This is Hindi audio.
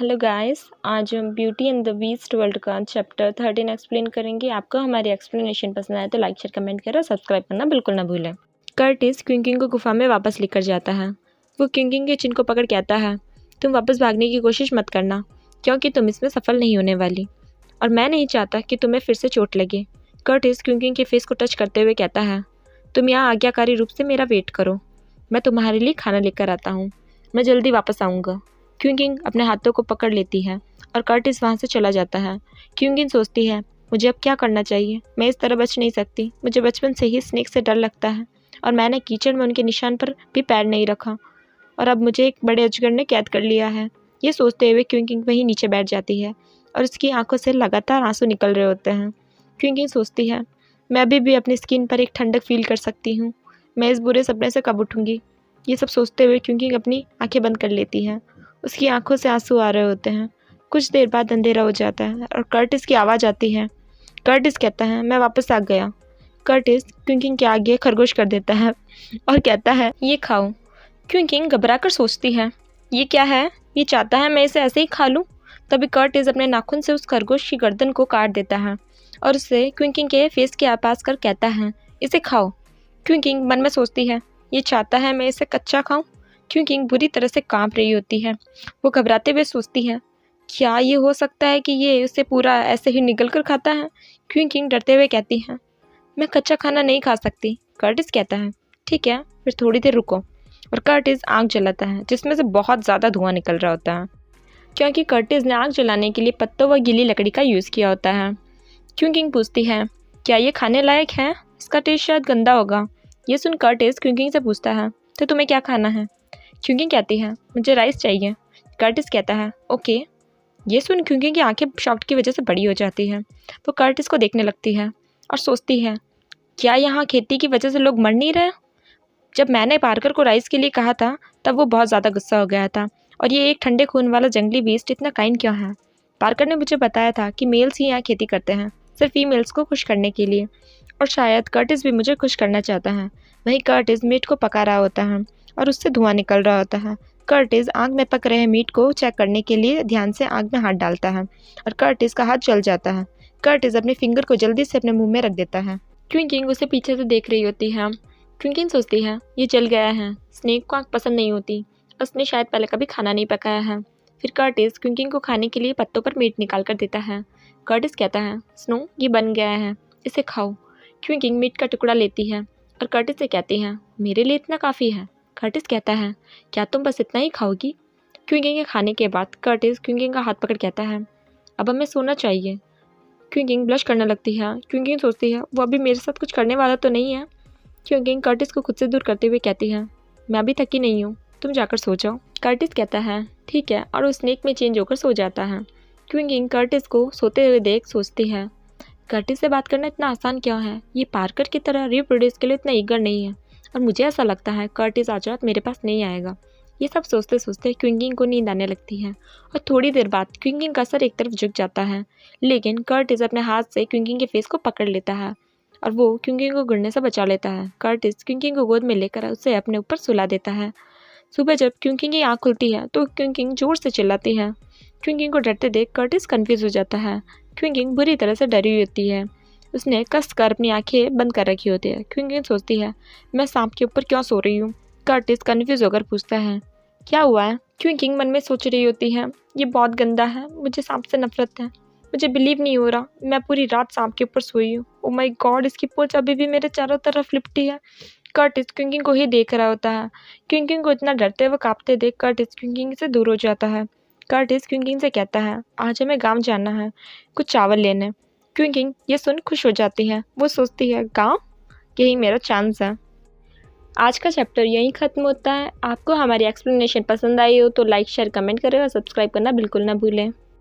हेलो गाइस, आज हम beauty and the beast world का चैप्टर 13 एक्सप्लेन करेंगे। आपको हमारी एक्सप्लेनेशन पसंद आए तो लाइक शेयर कमेंट करें, सब्सक्राइब करना बिल्कुल ना भूलें। कर्टिस क्विंकिंग को गुफा में वापस लेकर जाता है। वो क्विंकिंग के चिन्ह को पकड़ कहता है, तुम वापस भागने की कोशिश मत करना क्योंकि तुम इसमें सफल नहीं होने वाली और मैं नहीं चाहता कि तुम्हें फिर से चोट लगे। कर्टिस क्विंकिंग के फेस को टच करते हुए कहता है, तुम यहाँ आज्ञाकारी रूप से मेरा वेट करो, मैं तुम्हारे लिए खाना लेकर आता हूँ, मैं जल्दी वापस आऊँगा। क्विंकिंग अपने हाथों को पकड़ लेती है और कर्टिस वहाँ से चला जाता है। क्विंकिंग सोचती है, मुझे अब क्या करना चाहिए, मैं इस तरह बच नहीं सकती। मुझे बचपन से ही स्नेक से डर लगता है और मैंने कीचड़ में उनके निशान पर भी पैर नहीं रखा और अब मुझे एक बड़े अजगर ने कैद कर लिया है। ये सोचते हुए क्विंकिंग वहीं नीचे बैठ जाती है और उसकी आंखों से लगातार आंसू निकल रहे होते हैं। क्विंकिंग सोचती है, मैं अभी भी अपनी स्किन पर एक ठंडक फील कर सकती हूँ, मैं इस बुरे सपने से कब उठूँगी। ये सब सोचते हुए क्विंकिंग अपनी आंखें बंद कर लेती है। उसकी आंखों से आंसू आ रहे होते हैं। कुछ देर बाद अंधेरा हो जाता है और कर्टिस की आवाज़ आती है। कर्टिस कहता है, मैं वापस आ गया। कर्टिस क्विंकिंग के आगे खरगोश कर देता है और कहता है, ये खाओ। क्विंकिंग घबराकर सोचती है, ये क्या है, ये चाहता है मैं इसे ऐसे ही खा लूँ। तभी कर्टिस अपने नाखून से उस खरगोश की गर्दन को काट देता है और उसे क्विंकिंग के फेस के पास कर कहता है, इसे खाओ। क्विंकिंग मन में सोचती है, ये चाहता है मैं इसे कच्चा खाऊं। क्विंकिंग बुरी तरह से कांप रही होती है। वो घबराते हुए सोचती है, क्या ये हो सकता है कि ये उसे पूरा ऐसे ही निगल कर खाता है। क्विंकिंग डरते हुए कहती है, मैं कच्चा खाना नहीं खा सकती। कर्टिस कहता है, ठीक है, फिर थोड़ी देर रुको। और कर्टिस आग जलाता है जिसमें से बहुत ज़्यादा धुआं निकल रहा होता है क्योंकि कर्टिस ने आग जलाने के लिए पत्तों व गीली लकड़ी का यूज़ किया होता है। क्विंकिंग पूछती है, क्या ये खाने लायक है, इसका टेस्ट शायद गंदा होगा। ये सुन कर्टिस क्विंकिंग से पूछता है, तो तुम्हें क्या खाना है। क्विंकिंग कहती है, मुझे राइस चाहिए। कर्टिस कहता है, ओके। ये सुन क्विंकिंग की आंखें शॉक की वजह से बड़ी हो जाती है। वो कर्टिस को देखने लगती है और सोचती है, क्या यहाँ खेती की वजह से लोग मर नहीं रहे। जब मैंने पार्कर को राइस के लिए कहा था तब वो बहुत ज़्यादा गुस्सा हो गया था और ये एक ठंडे खून वाला जंगली बीस्ट इतना काइंड क्यों है। पार्कर ने मुझे बताया था कि मेल्स ही यहाँ खेती करते हैं सिर्फ फीमेल्स को खुश करने के लिए और शायद कर्टिस भी मुझे खुश करना चाहता है। वहीं कर्टिस मीट को पका रहा होता है और उससे धुआं निकल रहा होता है। कर्टिस आग में पक रहे मीट को चेक करने के लिए ध्यान से आग में हाथ डालता है और कर्टिस का हाथ जल जाता है। कर्टिस अपने फिंगर को जल्दी से अपने मुंह में रख देता है। क्विंकिंग उसे पीछे से देख रही होती है। क्विंकिंग सोचती है, ये जल गया है, स्नेक को आग पसंद नहीं होती, उसने शायद पहले कभी खाना नहीं पकाया है। फिर कर्टिस क्विंकिंग को खाने के लिए पत्तों पर मीट निकाल कर देता है। कर्टिस कहता है, स्नो ये बन गया है, इसे खाओ। क्विंकिंग मीट का टुकड़ा लेती है और कर्टिस से कहती है, मेरे लिए इतना काफ़ी है। कर्टिस कहता है, क्या तुम बस इतना ही खाओगी। क्विंकिंग के खाने के बाद कर्टिस क्विंकिंग का हाथ पकड़ कहता है, अब हमें सोना चाहिए। क्विंकिंग ब्लश करने लगती है। क्विंकिंग सोचती है, वो अभी मेरे साथ कुछ करने वाला तो नहीं है। क्विंकिंग कर्टिस को खुद से दूर करते हुए कहती है, मैं अभी थकी नहीं हूँ, तुम जाकर सो जाओ। कर्टिस कहता है, ठीक है, और वो स्नेक में चेंज होकर सो जाता है। क्विंकिंग कर्टिस को सोते हुए देख सोचती है, कर्टिस से बात करना इतना आसान क्यों है, ये पार्कर की तरह रिप्रोड्यूस के लिए इतना ईगर नहीं है और मुझे ऐसा लगता है कर्टिस आज रात मेरे पास नहीं आएगा। ये सब सोचते सोचते क्विंकिंग को नींद आने लगती है और थोड़ी देर बाद क्विंकिंग का सर एक तरफ झुक जाता है, लेकिन कर्टिस अपने हाथ से क्विंकिंग के फेस को पकड़ लेता है और वो क्विंकिंग को गिरने से बचा लेता है। कर्टिस क्विंकिंग को गोद में लेकर उसे अपने ऊपर सुला देता है। सुबह जब क्विंकिंग की आँख खुलती है तो क्विंकिंग जोर से चिल्लाती है। क्विंकिंग को डरते देख कर्टिस कन्फ्यूज हो जाता है। क्विंकिंग बुरी तरह से डरी होती है, उसने कस कर अपनी आंखें बंद कर रखी होती है। क्विंकिंग सोचती है, मैं सांप के ऊपर क्यों सो रही हूँ। कर्टिस कन्फ्यूज होकर पूछता है, क्या हुआ है। क्विंकिंग मन में सोच रही होती है, ये बहुत गंदा है, मुझे सांप से नफरत है, मुझे बिलीव नहीं हो रहा मैं पूरी रात सांप के ऊपर सोई हूँ। ओ माय गॉड, इसकी पूंछ अभी भी मेरे चारों तरफ लिपटी है। कर्टिस क्विंकिंग को ही देख रहा होता है। क्विंकिंग को इतना डरते व कांपते देख कर्टिस क्विंकिंग से दूर हो जाता है। कर्टिस क्विंकिंग से कहता है, आज हमें गांव जाना है कुछ चावल लेने। क्विंकिंग ये सुन खुश हो जाती है। वो सोचती है, गांव, यही मेरा चांस है। आज का चैप्टर यहीं ख़त्म होता है। आपको हमारी एक्सप्लेनेशन पसंद आई हो तो लाइक शेयर कमेंट करें और सब्सक्राइब करना बिल्कुल ना भूलें।